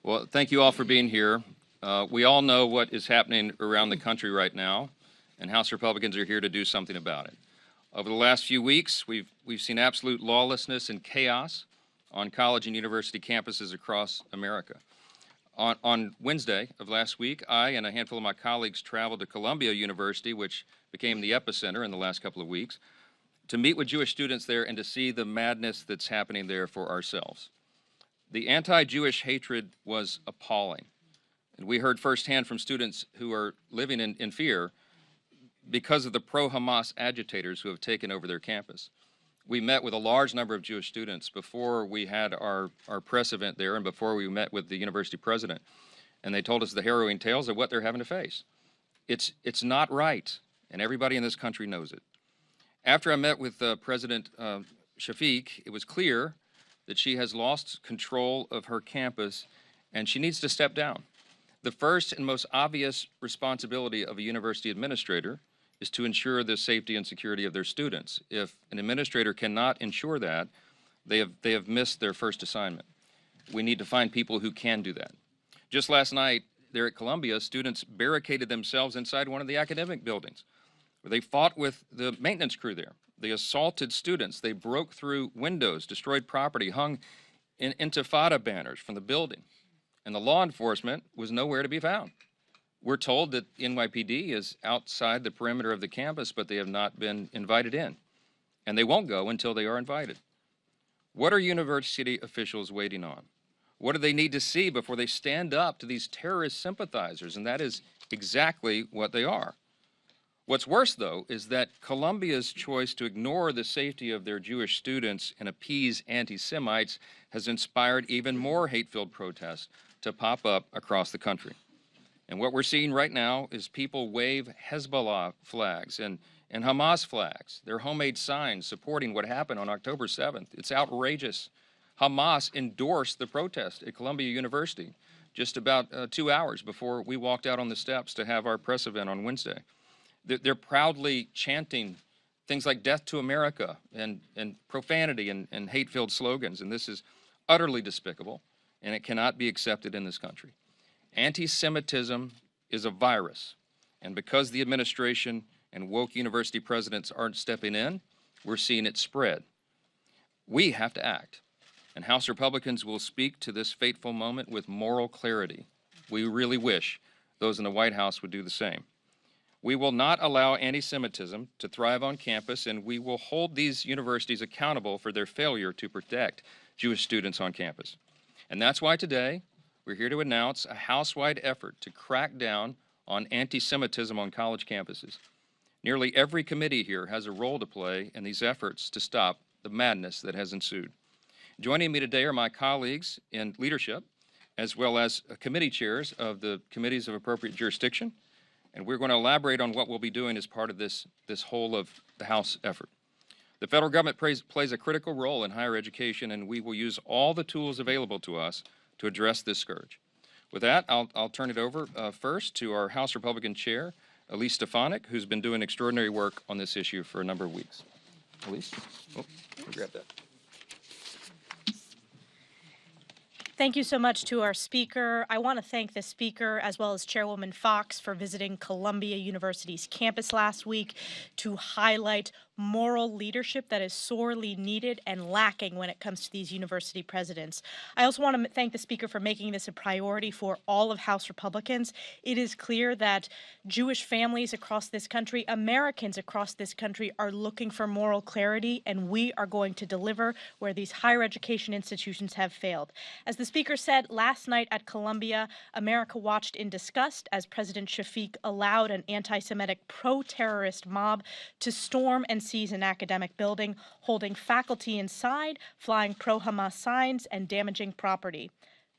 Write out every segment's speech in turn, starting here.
Well, thank you all for being here. We all know what is happening around the country right now, and House Republicans are here to do something about it. Over the last few weeks, we've seen absolute lawlessness and chaos on college and university campuses across America. On Wednesday of last week, I and a handful of my colleagues traveled to Columbia University, which became the epicenter in the last couple of weeks, to meet with Jewish students there and to see the madness that's happening there for ourselves. The anti-Jewish hatred was appalling. And we heard firsthand from students who are living in fear because of the pro-Hamas agitators who have taken over their campus. We met with a large number of Jewish students before we had our press event there and before we met with the university president. And they told us the harrowing tales of what they're having to face. It's not right, and everybody in this country knows it. After I met with President Shafiq, it was clear that she has lost control of her campus and she needs to step down. The first and most obvious responsibility of a university administrator is to ensure the safety and security of their students. If an administrator cannot ensure that, they have missed their first assignment. We need to find people who can do that. Just last night, there at Columbia, students barricaded themselves inside one of the academic buildings. They fought with the maintenance crew there. They assaulted students. They broke through windows, destroyed property, hung intifada banners from the building. And the law enforcement was nowhere to be found. We're told that NYPD is outside the perimeter of the campus, but they have not been invited in. And they won't go until they are invited. What are university officials waiting on? What do they need to see before they stand up to these terrorist sympathizers? And that is exactly what they are. What's worse, though, is that Columbia's choice to ignore the safety of their Jewish students and appease anti-Semites has inspired even more hate-filled protests to pop up across the country. And what we're seeing right now is people wave Hezbollah flags and Hamas flags, their homemade signs supporting what happened on October 7th. It's outrageous. Hamas endorsed the protest at Columbia University just about 2 hours before we walked out on the steps to have our press event on Wednesday. They're proudly chanting things like death to America and profanity and hate-filled slogans, and this is utterly despicable, and it cannot be accepted in this country. Anti-Semitism is a virus, and because the administration and woke university presidents aren't stepping in, we're seeing it spread. We have to act, and House Republicans will speak to this fateful moment with moral clarity. We really wish those in the White House would do the same. We will not allow anti-Semitism to thrive on campus, and we will hold these universities accountable for their failure to protect Jewish students on campus. And that's why today we're here to announce a house-wide effort to crack down on anti-Semitism on college campuses. Nearly every committee here has a role to play in these efforts to stop the madness that has ensued. Joining me today are my colleagues in leadership, as well as committee chairs of the committees of appropriate jurisdiction. And we're going to elaborate on what we'll be doing as part of this whole of the House effort. The federal government plays a critical role in higher education, and we will use all the tools available to us to address this scourge. With that, I'll turn it over first to our House Republican Chair, Elise Stefanik, who's been doing extraordinary work on this issue for a number of weeks. Elise? Oh, grab that. Thank you so much to our speaker. I want to thank the speaker as well as Chairwoman Fox for visiting Columbia University's campus last week to highlight moral leadership that is sorely needed and lacking when it comes to these university presidents. I also want to thank the speaker for making this a priority for all of House Republicans. It is clear that Jewish families across this country, Americans across this country, are looking for moral clarity, and we are going to deliver where these higher education institutions have failed. As the speaker said, last night at Columbia, America watched in disgust as President Shafiq allowed an anti-Semitic pro-terrorist mob to storm and seize an academic building, holding faculty inside, flying pro-Hamas signs, and damaging property.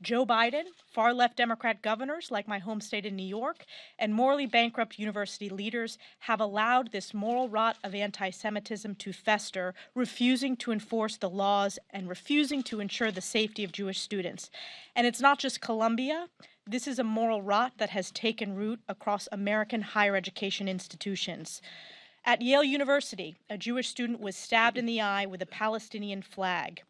Joe Biden, far-left Democrat governors like my home state in New York, and morally bankrupt university leaders have allowed this moral rot of anti-Semitism to fester, refusing to enforce the laws and refusing to ensure the safety of Jewish students. And it's not just Columbia. This is a moral rot that has taken root across American higher education institutions. At Yale University, a Jewish student was stabbed in the eye with a Palestinian flag.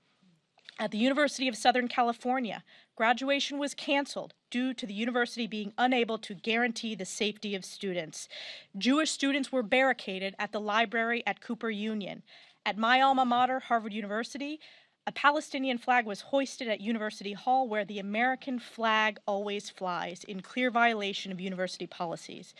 At the University of Southern California, graduation was canceled due to the university being unable to guarantee the safety of students. Jewish students were barricaded at the library at Cooper Union. At my alma mater, Harvard University, a Palestinian flag was hoisted at University Hall where the American flag always flies, in clear violation of university policies.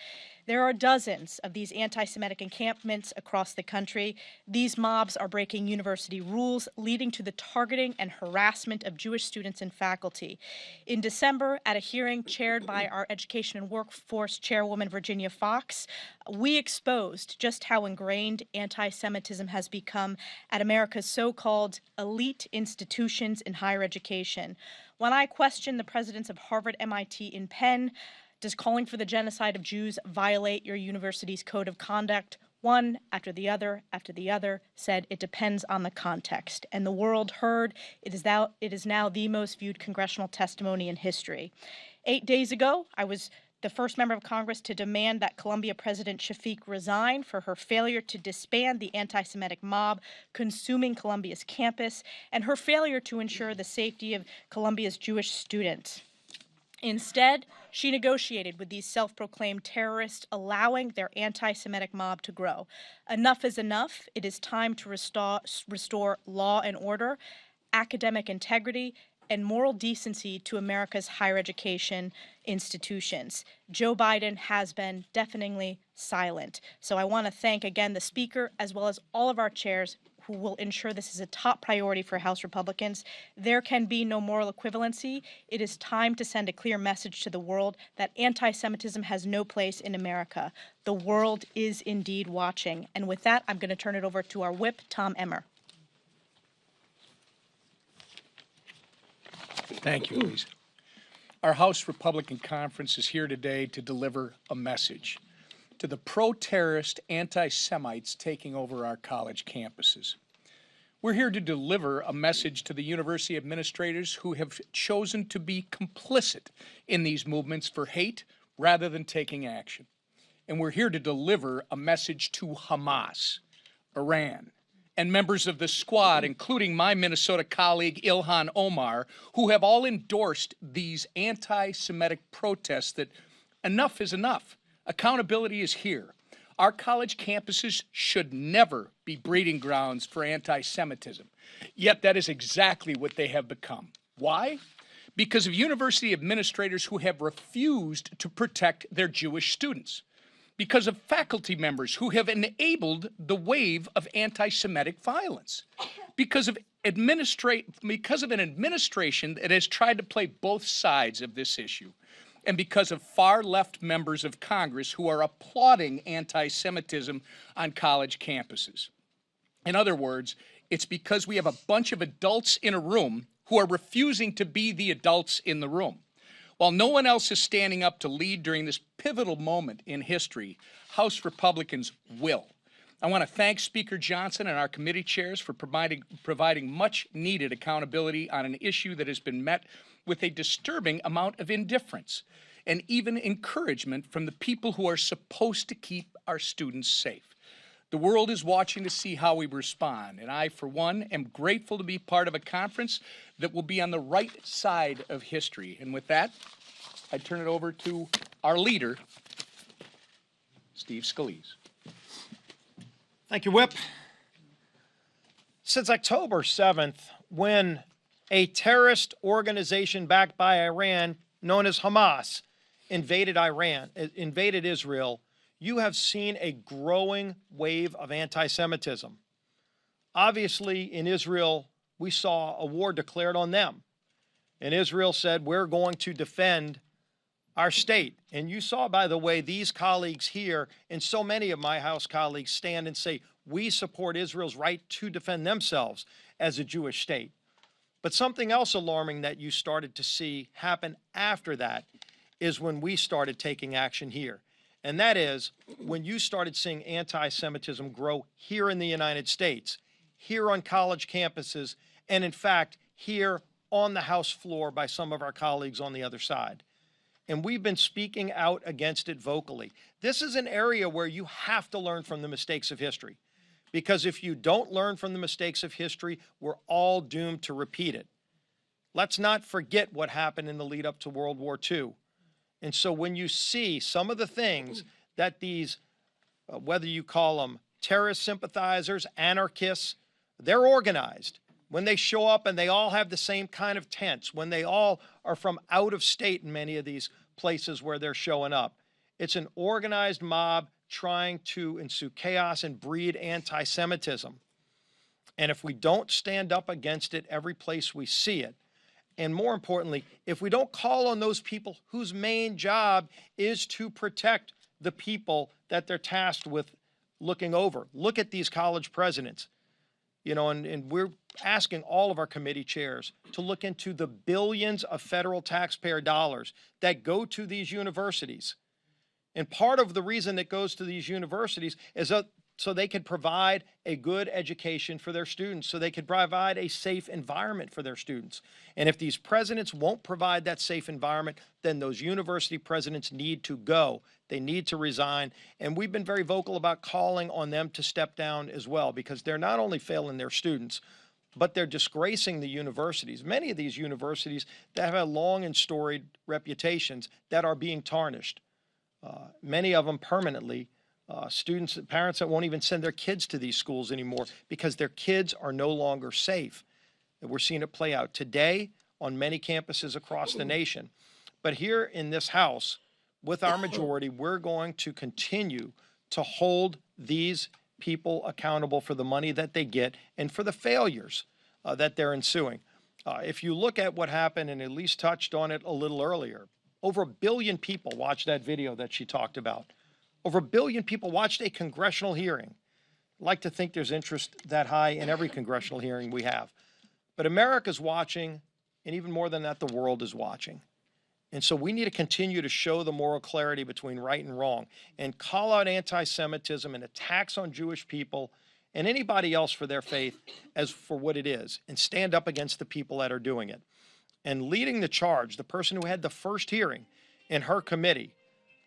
There are dozens of these anti-Semitic encampments across the country. These mobs are breaking university rules, leading to the targeting and harassment of Jewish students and faculty. In December, at a hearing chaired by our Education and Workforce Chairwoman Virginia Fox, we exposed just how ingrained anti-Semitism has become at America's so-called elite institutions in higher education. When I questioned the presidents of Harvard, MIT, and Penn, does calling for the genocide of Jews violate your university's code of conduct? One after the other said it depends on the context. And the world heard it is now the most viewed congressional testimony in history. 8 days ago, I was the first member of Congress to demand that Columbia President Shafiq resign for her failure to disband the anti-Semitic mob consuming Columbia's campus and her failure to ensure the safety of Columbia's Jewish students. Instead, she negotiated with these self-proclaimed terrorists, allowing their anti-Semitic mob to grow. Enough is enough. It is time to restore law and order, academic integrity, and moral decency to America's higher education institutions. Joe Biden has been deafeningly silent. So I want to thank again the Speaker as well as all of our chairs who will ensure this is a top priority for House Republicans. There can be no moral equivalency. It is time to send a clear message to the world that anti-Semitism has no place in America. The world is indeed watching. And with that, I'm going to turn it over to our whip, Tom Emmer. Thank you, Louise. Our House Republican Conference is here today to deliver a message to the pro-terrorist anti-Semites taking over our college campuses. We're here to deliver a message to the university administrators who have chosen to be complicit in these movements for hate rather than taking action. And we're here to deliver a message to Hamas, Iran, and members of the Squad, including my Minnesota colleague Ilhan Omar, who have all endorsed these anti-Semitic protests that enough is enough. Accountability is here. Our college campuses should never be breeding grounds for anti-Semitism. Yet that is exactly what they have become. Why? Because of university administrators who have refused to protect their Jewish students. Because of faculty members who have enabled the wave of anti-Semitic violence. Because of an administration that has tried to play both sides of this issue. And because of far-left members of Congress who are applauding anti-Semitism on college campuses. In other words, it's because we have a bunch of adults in a room who are refusing to be the adults in the room. While no one else is standing up to lead during this pivotal moment in history, House Republicans will. I want to thank Speaker Johnson and our committee chairs for providing much-needed accountability on an issue that has been met with a disturbing amount of indifference and even encouragement from the people who are supposed to keep our students safe. The world is watching to see how we respond, and I, for one, am grateful to be part of a conference that will be on the right side of history. And with that, I turn it over to our leader, Steve Scalise. Thank you, Whip. Since October 7th, when a terrorist organization backed by Iran, known as Hamas, invaded Israel, you have seen a growing wave of anti-Semitism. Obviously, in Israel, we saw a war declared on them. And Israel said, we're going to defend our state. And you saw, by the way, these colleagues here and so many of my House colleagues stand and say, we support Israel's right to defend themselves as a Jewish state. But something else alarming that you started to see happen after that is when we started taking action here. And that is when you started seeing anti-Semitism grow here in the United States, here on college campuses, and in fact, here on the House floor by some of our colleagues on the other side. And we've been speaking out against it vocally. This is an area where you have to learn from the mistakes of history. Because if you don't learn from the mistakes of history, we're all doomed to repeat it. Let's not forget what happened in the lead up to World War II. And so when you see some of the things that these, whether you call them terrorist sympathizers, anarchists, they're organized. When they show up and they all have the same kind of tents, when they all are from out of state in many of these places where they're showing up, it's an organized mob trying to ensue chaos and breed anti-Semitism. And if we don't stand up against it every place we see it, and more importantly, if we don't call on those people whose main job is to protect the people that they're tasked with looking over. Look at these college presidents. You know, and we're asking all of our committee chairs to look into the billions of federal taxpayer dollars that go to these universities. And part of the reason it goes to these universities is so they can provide a good education for their students, so they can provide a safe environment for their students. And if these presidents won't provide that safe environment, then those university presidents need to go. They need to resign. And we've been very vocal about calling on them to step down as well, because they're not only failing their students, but they're disgracing the universities. Many of these universities that have had long and storied reputations that are being tarnished. Many of them permanently. Students, parents that won't even send their kids to these schools anymore because their kids are no longer safe. And we're seeing it play out today on many campuses across the nation. But here in this House, with our majority, we're going to continue to hold these people accountable for the money that they get and for the failures that they're ensuing. If you look at what happened, and Elise touched on it a little earlier, over 1 billion people watched that video that she talked about. Over 1 billion people watched a congressional hearing. I'd like to think there's interest that high in every congressional hearing we have. But America's watching, and even more than that, the world is watching. And so we need to continue to show the moral clarity between right and wrong and call out anti-Semitism and attacks on Jewish people and anybody else for their faith as for what it is, and stand up against the people that are doing it. And leading the charge, the person who had the first hearing in her committee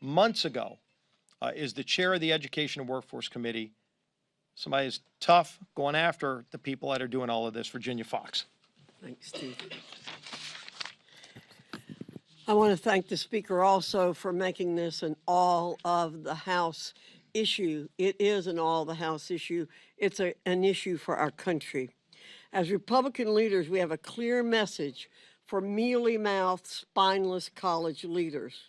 months ago, is the chair of the Education and Workforce Committee. Somebody who's tough, going after the people that are doing all of this, Virginia Fox. Thanks, Steve. I want to thank the Speaker also for making this an all of the House issue. It is an all of the House issue. It's an issue for our country. As Republican leaders, we have a clear message for mealy-mouthed, spineless college leaders.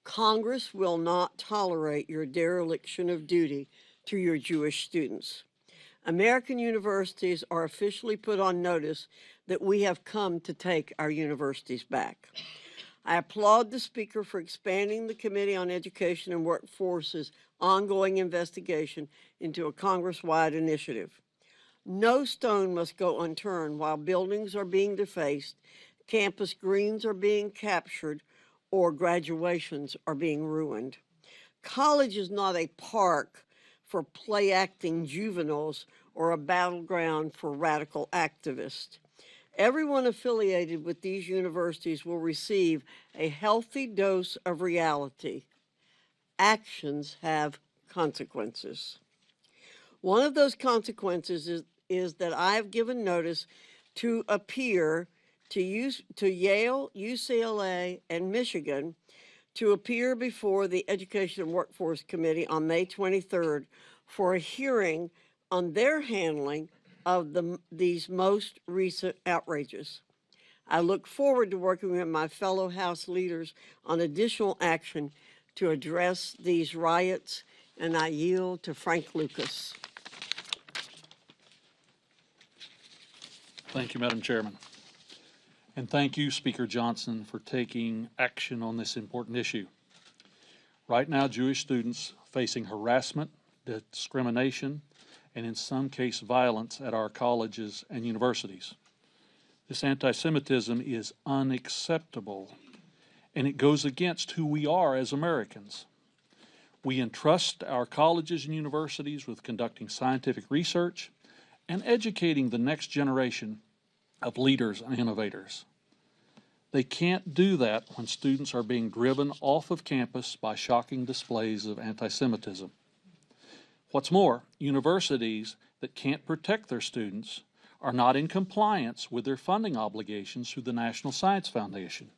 Congress will not tolerate your dereliction of duty to your Jewish students. American universities are officially put on notice that we have come to take our universities back. I applaud the Speaker for expanding the Committee on Education and Workforce's ongoing investigation into a Congress-wide initiative. No stone must go unturned while buildings are being defaced, campus greens are being captured, or graduations are being ruined. College is not a park for play-acting juveniles or a battleground for radical activists. Everyone affiliated with these universities will receive a healthy dose of reality. Actions have consequences. One of those consequences is that I have given notice to appear to Yale, UCLA, and Michigan to appear before the Education and Workforce Committee on May 23rd for a hearing on their handling of these most recent outrages. I look forward to working with my fellow House leaders on additional action to address these riots, and I yield to Frank Lucas. Thank you, Madam Chairman. And thank you, Speaker Johnson, for taking action on this important issue. Right now, Jewish students facing harassment, discrimination, and in some case violence at our colleges and universities. This anti-Semitism is unacceptable, and it goes against who we are as Americans. We entrust our colleges and universities with conducting scientific research and educating the next generation of leaders and innovators. They can't do that when students are being driven off of campus by shocking displays of anti-Semitism. What's more, universities that can't protect their students are not in compliance with their funding obligations through the National Science Foundation.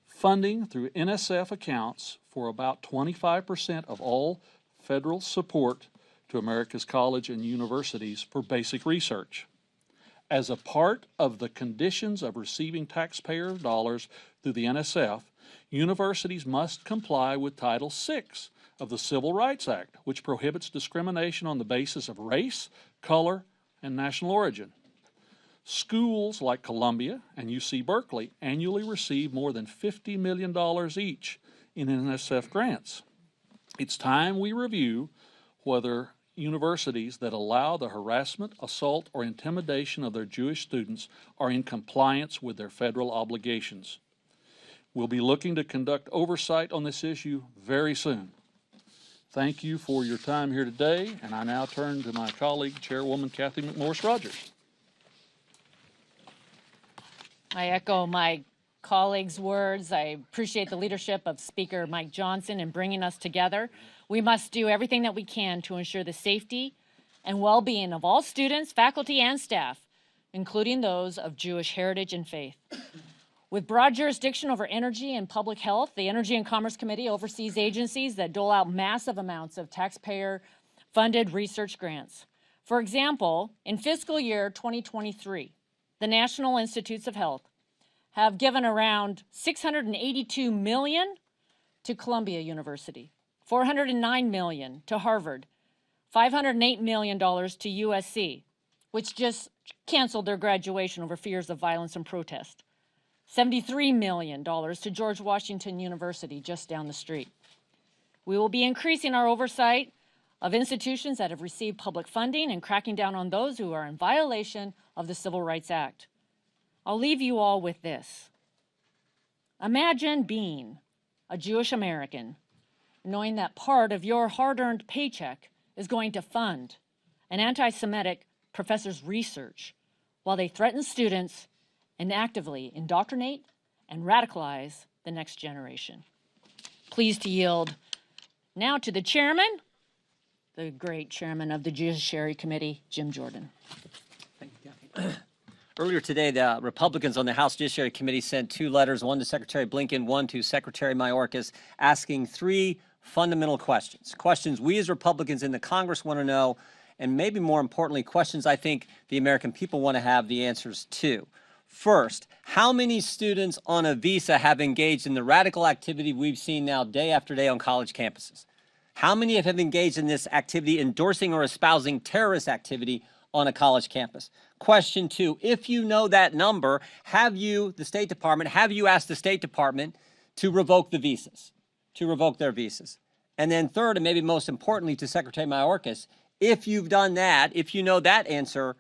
Funding through NSF accounts for about 25% of all federal support to America's colleges and universities for basic research. As a part of the conditions of receiving taxpayer dollars through the NSF, universities must comply with Title VI of the Civil Rights Act, which prohibits discrimination on the basis of race, color, and national origin. Schools like Columbia and UC Berkeley annually receive more than $50 million each in NSF grants. It's time we review whether universities that allow the harassment, assault, or intimidation of their Jewish students are in compliance with their federal obligations. We'll be looking to conduct oversight on this issue very soon. Thank you for your time here today, and I now turn to my colleague, Chairwoman Kathy McMorris-Rodgers. I echo my colleagues' words. I appreciate the leadership of Speaker Mike Johnson in bringing us together. We must do everything that we can to ensure the safety and well-being of all students, faculty, and staff, including those of Jewish heritage and faith. With broad jurisdiction over energy and public health, the Energy and Commerce Committee oversees agencies that dole out massive amounts of taxpayer-funded research grants. For example, in fiscal year 2023, the National Institutes of Health have given around $682 million to Columbia University, $409 million to Harvard, $508 million to USC, which just canceled their graduation over fears of violence and protest, $73 million to George Washington University just down the street. We will be increasing our oversight of institutions that have received public funding and cracking down on those who are in violation of the Civil Rights Act. I'll leave you all with this. Imagine being a Jewish American, knowing that part of your hard-earned paycheck is going to fund an anti-Semitic professor's research while they threaten students and actively indoctrinate and radicalize the next generation. Pleased to yield now to the chairman, the great chairman of the Judiciary Committee, Jim Jordan. Thank you, Kathy. Earlier today, the Republicans on the House Judiciary Committee sent 2 letters, one to Secretary Blinken, one to Secretary Mayorkas, asking 3 fundamental questions. Questions we as Republicans in the Congress want to know, and maybe more importantly, questions I think the American people want to have the answers to. First, how many students on a visa have engaged in the radical activity we've seen now day after day on college campuses? How many have engaged in this activity, endorsing or espousing terrorist activity on a college campus? Question 2, if you know that number, have you, the State Department, have you asked the State Department to revoke the visas, to revoke their visas? And then third, and maybe most importantly to Secretary Mayorkas, if you've done that, if you know that answer,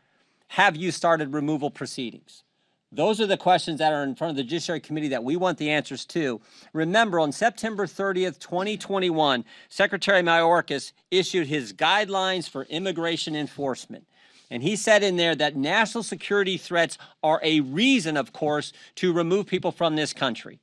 have you started removal proceedings? Those are the questions that are in front of the Judiciary Committee that we want the answers to. Remember, on September 30th, 2021, Secretary Mayorkas issued his guidelines for immigration enforcement. And he said in there that national security threats are a reason, of course, to remove people from this country.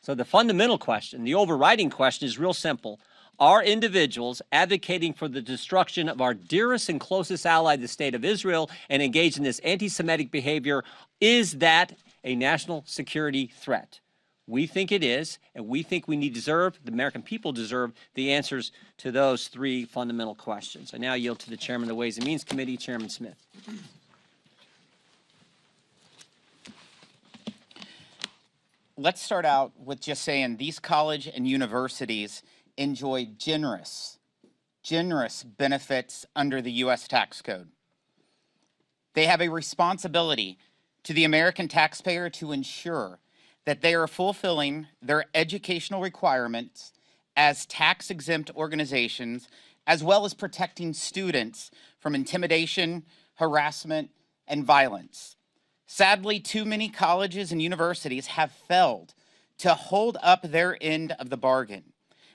So the fundamental question, the overriding question is real simple. Are individuals advocating for the destruction of our dearest and closest ally, the State of Israel, and engaged in this anti-Semitic behavior, is that a national security threat? We think it is, and we think the American people deserve the answers to those 3 fundamental questions. I now yield to the Chairman of the Ways and Means Committee, Chairman Smith. Let's start out with just saying these colleges and universities enjoy generous benefits under the U.S. tax code. They have a responsibility to the American taxpayer to ensure that they are fulfilling their educational requirements as tax-exempt organizations, as well as protecting students from intimidation, harassment, and violence. Sadly, too many colleges and universities have failed to hold up their end of the bargain.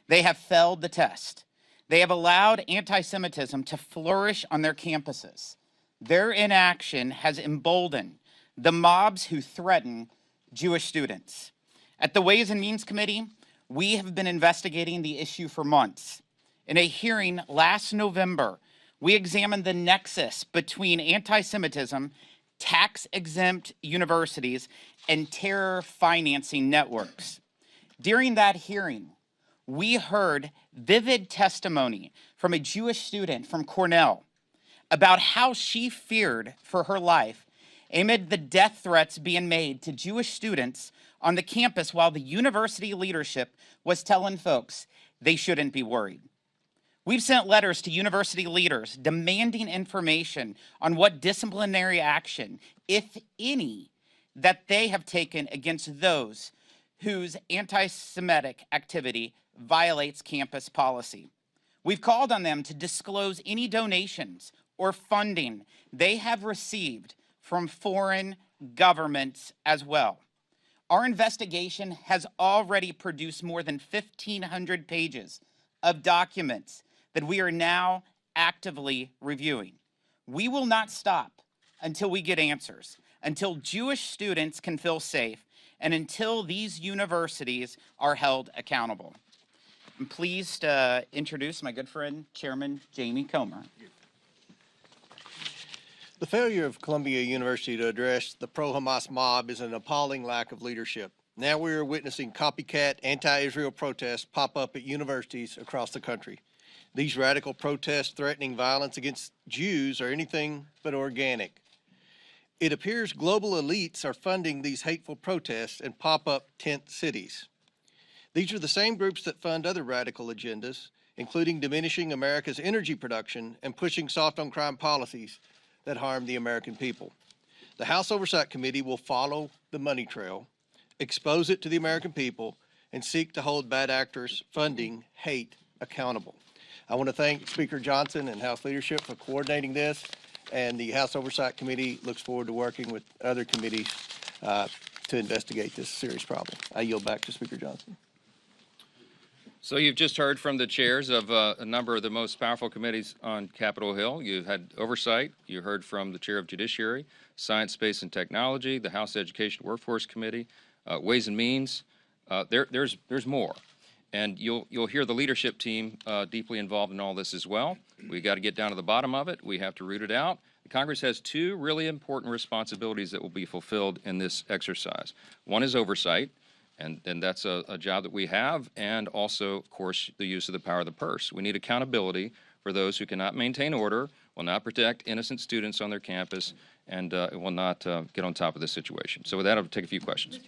They have failed the test. They have allowed anti-Semitism to flourish on their campuses. Their inaction has emboldened the mobs who threaten Jewish students. At the Ways and Means Committee, we have been investigating the issue for months. In a hearing last November, we examined the nexus between anti-Semitism tax-exempt universities, and terror financing networks. During that hearing, we heard vivid testimony from a Jewish student from Cornell about how she feared for her life amid the death threats being made to Jewish students on the campus while the university leadership was telling folks they shouldn't be worried. We've sent letters to university leaders demanding information on what disciplinary action, if any, that they have taken against those whose anti-Semitic activity violates campus policy. We've called on them to disclose any donations or funding they have received from foreign governments as well. Our investigation has already produced more than 1,500 pages of documents that we are now actively reviewing. We will not stop until we get answers, until Jewish students can feel safe, and until these universities are held accountable. I'm pleased to introduce my good friend, Chairman Jamie Comer. The failure of Columbia University to address the pro-Hamas mob is an appalling lack of leadership. Now we are witnessing copycat anti-Israel protests pop up at universities across the country. These radical protests threatening violence against Jews are anything but organic. It appears global elites are funding these hateful protests in pop-up tent cities. These are the same groups that fund other radical agendas, including diminishing America's energy production and pushing soft-on-crime policies that harm the American people. The House Oversight Committee will follow the money trail, expose it to the American people, and seek to hold bad actors funding hate accountable. I want to thank Speaker Johnson and House leadership for coordinating this, and the House Oversight Committee looks forward to working with other committees to investigate this serious problem. I yield back to Speaker Johnson. So you've just heard from the chairs of a number of the most powerful committees on Capitol Hill. You've had Oversight. You heard from the chair of Judiciary, Science, Space, and Technology, the House Education Workforce Committee, Ways and Means. There's more. And you'll hear the leadership team deeply involved in all this as well. We got to get down to the bottom of it. We have to root it out. Congress has two really important responsibilities that will be fulfilled in this exercise. One is oversight, and that's a job that we have, and also, of course, the use of the power of the purse. We need accountability for those who cannot maintain order, will not protect innocent students on their campus, and will not get on top of this situation. So with that, I'll take a few questions.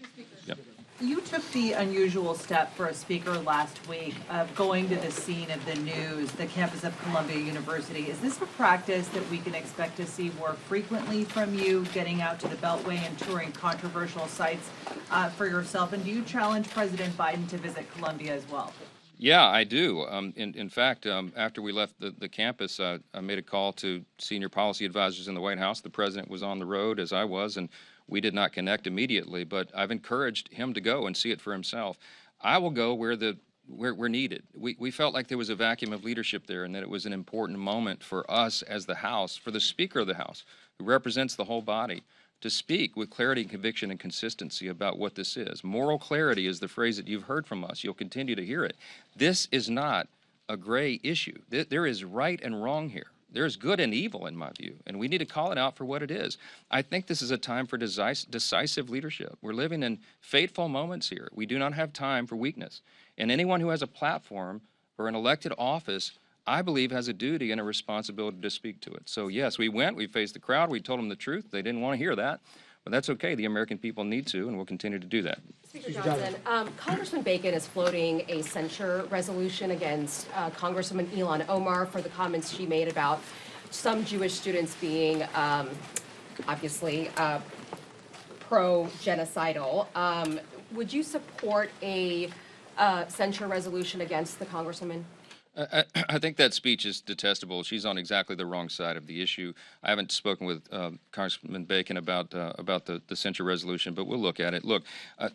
Yep. You took the unusual step for a speaker last week of going to the scene of the news, the campus of Columbia University. Is this a practice that we can expect to see more frequently from you, getting out to the Beltway and touring controversial sites for yourself? And do you challenge President Biden to visit Columbia as well? Yeah, I do. In fact, after we left the campus, I made a call to senior policy advisors in the White House. The president was on the road, as I was, and we did not connect immediately, but I've encouraged him to go and see it for himself. I will go where we're needed. We felt like there was a vacuum of leadership there, and that it was an important moment for us as the House, for the Speaker of the House, who represents the whole body, to speak with clarity and conviction and consistency about what this is. Moral clarity is the phrase that you've heard from us. You'll continue to hear it. This is not a gray issue. There is right and wrong here. There's good and evil, in my view, and we need to call it out for what it is. I think this is a time for decisive leadership. We're living in fateful moments here. We do not have time for weakness. And anyone who has a platform or an elected office, I believe, has a duty and a responsibility to speak to it. So, yes, we went, we faced the crowd, we told them the truth. They didn't want to hear that, but that's okay. The American people need to, and we'll continue to do that. Speaker Johnson, Congressman Bacon is floating a censure resolution against Congresswoman Ilhan Omar for the comments she made about some Jewish students being obviously pro-genocidal. Would you support a censure resolution against the Congresswoman? I think that speech is detestable. She's on exactly the wrong side of the issue. I haven't spoken with Congressman Bacon about the censure resolution, but we'll look at it. Look,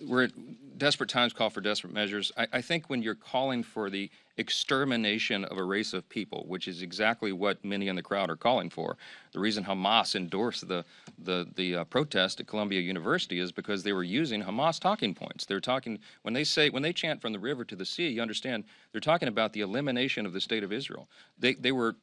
we're at desperate times call for desperate measures. I think when you're calling for the extermination of a race of people, which is exactly what many in the crowd are calling for, the reason Hamas endorsed the protest at Columbia University is because they were using Hamas talking points. They're talking when they chant from the river to the sea. You understand they're talking about the elimination of the state of Israel. They were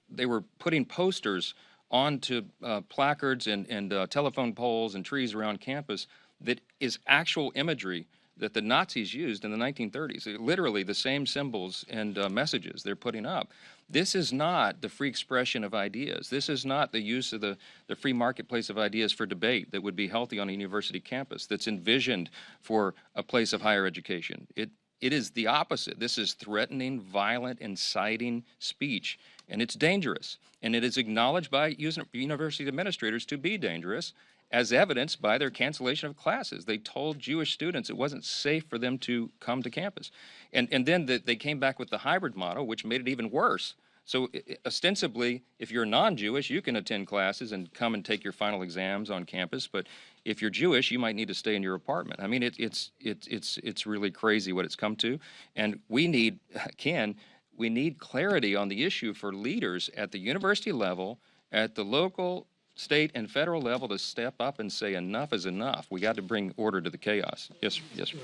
putting posters onto placards and telephone poles and trees around campus that is actual imagery that the Nazis used in the 1930s. Literally the same symbols and messages they're putting up. This is not the free expression of ideas. This is not the use of the free marketplace of ideas for debate that would be healthy on a university campus that's envisioned for a place of higher education. It is the opposite. This is threatening, violent, inciting speech, and it's dangerous. And it is acknowledged by university administrators to be dangerous, as evidenced by their cancellation of classes. They told Jewish students it wasn't safe for them to come to campus. And then they came back with the hybrid model, which made it even worse. So ostensibly, if you're non-Jewish, you can attend classes and come and take your final exams on campus. But if you're Jewish, you might need to stay in your apartment. I mean, it's really crazy what it's come to. And we need, Ken, we need clarity on the issue for leaders at the university level, at the local, state, and federal level to step up and say enough is enough. We got to bring order to the chaos. Yes, yes.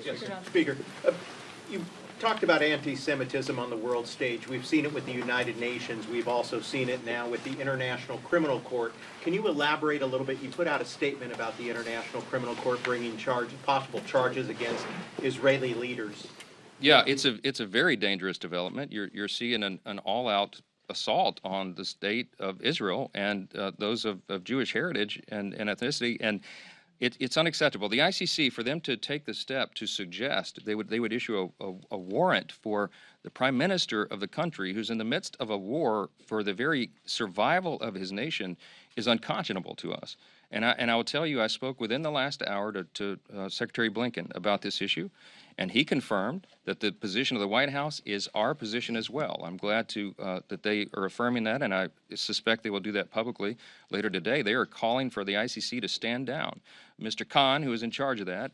Speaker, you talked about anti-Semitism on the world stage. We've seen it with the United Nations. We've also seen it now with the International Criminal Court. Can you elaborate a little bit? You put out a statement about the International Criminal Court bringing possible charges against Israeli leaders. Yeah, it's a very dangerous development. You're seeing an all-out assault on the state of Israel and those of Jewish heritage and ethnicity, and it's unacceptable. The ICC, for them to take the step to suggest they would issue a warrant for the prime minister of the country who's in the midst of a war for the very survival of his nation is unconscionable to us. And I will tell you, I spoke within the last hour to Secretary Blinken about this issue, and he confirmed that the position of the White House is our position as well. I'm glad that they are affirming that, and I suspect they will do that publicly later today. They are calling for the ICC to stand down. Mr. Khan, who is in charge of that,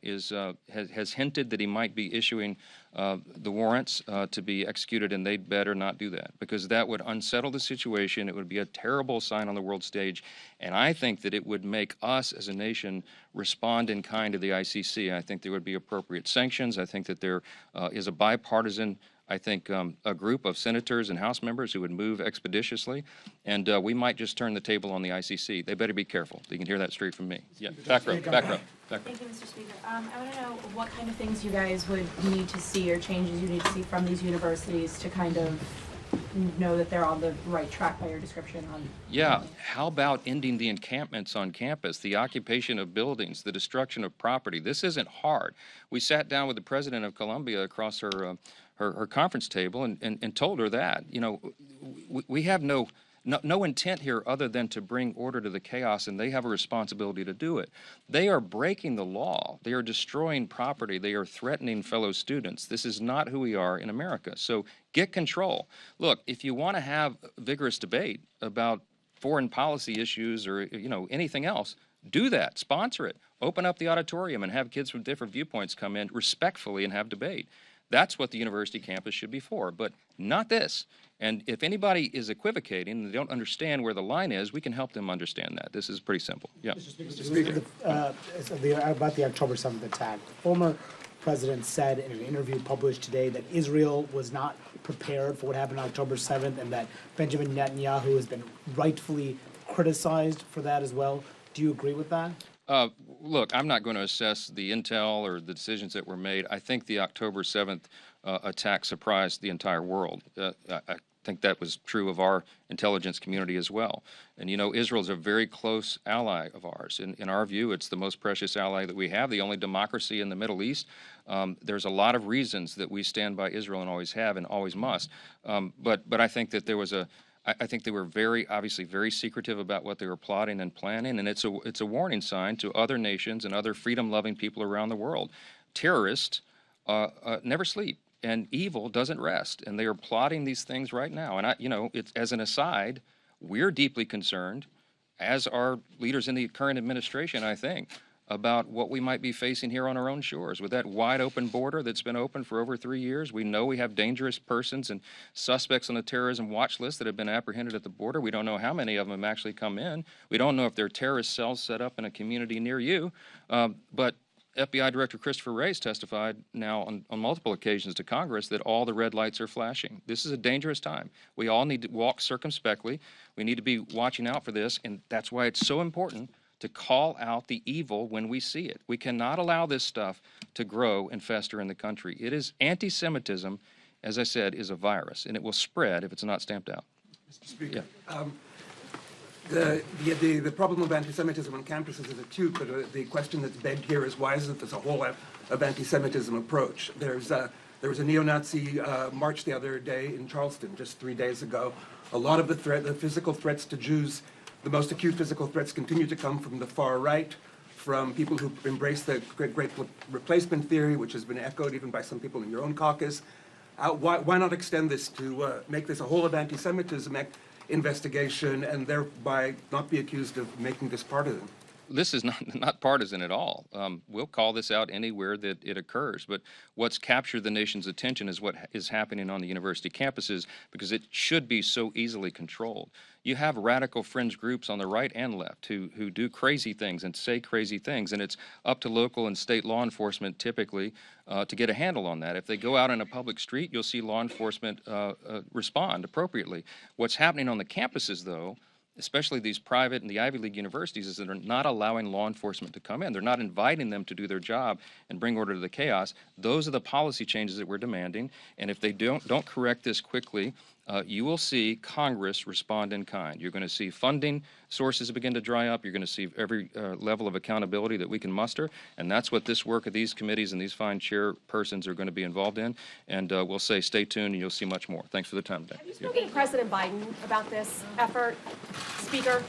has hinted that he might be issuing the warrants to be executed, and they'd better not do that, because that would unsettle the situation. It would be a terrible sign on the world stage, and I think that it would make us as a nation respond in kind to the ICC. I think there would be appropriate sanctions. I think that there is a bipartisan, a group of senators and House members who would move expeditiously, and we might just turn the table on the ICC. They better be careful. You can hear that straight from me. Yeah, back row, back row. Thank you, Mr. Speaker. I want to know what kind of things you guys would need to see or changes you need to see from these universities to kind of know that they're on the right track by your description on. Yeah, how about ending the encampments on campus, the occupation of buildings, the destruction of property? This isn't hard. We sat down with the president of Columbia across her conference table and told her that, you know, we have no intent here other than to bring order to the chaos, and they have a responsibility to do it. They are breaking the law. They are destroying property. They are threatening fellow students. This is not who we are in America. So get control. Look, if you want to have vigorous debate about foreign policy issues or, you know, anything else, do that. Sponsor it. Open up the auditorium and have kids from different viewpoints come in respectfully and have debate. That's what the university campus should be for, but not this. And if anybody is equivocating and they don't understand where the line is, we can help them understand that. This is pretty simple. Yeah. Mr. Speaker. About the October 7th attack, the former president said in an interview published today that Israel was not prepared for what happened on October 7th and that Benjamin Netanyahu has been rightfully criticized for that as well. Do you agree with that? Look, I'm not going to assess the intel or the decisions that were made. I think the October 7th attack surprised the entire world. I think that was true of our intelligence community as well. And, you know, Israel is a very close ally of ours. In our view, it's the most precious ally that we have, the only democracy in the Middle East. There's a lot of reasons that we stand by Israel and always have and always must. But I think that there was I think they were obviously very secretive about what they were plotting and planning, and it's a warning sign to other nations and other freedom-loving people around the world. Terrorists never sleep, and evil doesn't rest, and they are plotting these things right now. And as an aside, we're deeply concerned, as are leaders in the current administration, I think, about what we might be facing here on our own shores. With that wide open border that's been open for over 3 years, we know we have dangerous persons and suspects on the terrorism watch list that have been apprehended at the border. We don't know how many of them have actually come in. We don't know if there are terrorist cells set up in a community near you. But FBI Director Christopher Wray's testified now on multiple occasions to Congress that all the red lights are flashing. This is a dangerous time. We all need to walk circumspectly. We need to be watching out for this, and that's why it's so important to call out the evil when we see it. We cannot allow this stuff to grow and fester in the country. It is anti-Semitism, as I said, is a virus, and it will spread if it's not stamped out. Mr. Speaker, the problem of anti-Semitism on campuses is acute, but the question that's begged here is why isn't this a whole of anti-Semitism approach? There was a neo-Nazi march the other day in Charleston, just 3 days ago. A lot of the physical threats to Jews, the most acute physical threats continue to come from the far right, from people who embrace the great replacement theory, which has been echoed even by some people in your own caucus. Why not extend this to make this a whole of anti-Semitism investigation and thereby not be accused of making this partisan? This is not partisan at all. We'll call this out anywhere that it occurs, but what's captured the nation's attention is what is happening on the university campuses, because it should be so easily controlled. You have radical fringe groups on the right and left who do crazy things and say crazy things, and it's up to local and state law enforcement typically to get a handle on that. If they go out on a public street, you'll see law enforcement respond appropriately. What's happening on the campuses, though, especially these private and the Ivy League universities, is that they're not allowing law enforcement to come in. They're not inviting them to do their job and bring order to the chaos. Those are the policy changes that we're demanding, and if they don't correct this quickly, you will see Congress respond in kind. You're going to see funding sources begin to dry up. You're going to see every level of accountability that we can muster, and that's what this work of these committees and these fine chairpersons are going to be involved in. And we'll say stay tuned, and you'll see much more. Thanks for the time today. Have you spoken to President Biden about this effort, Speaker?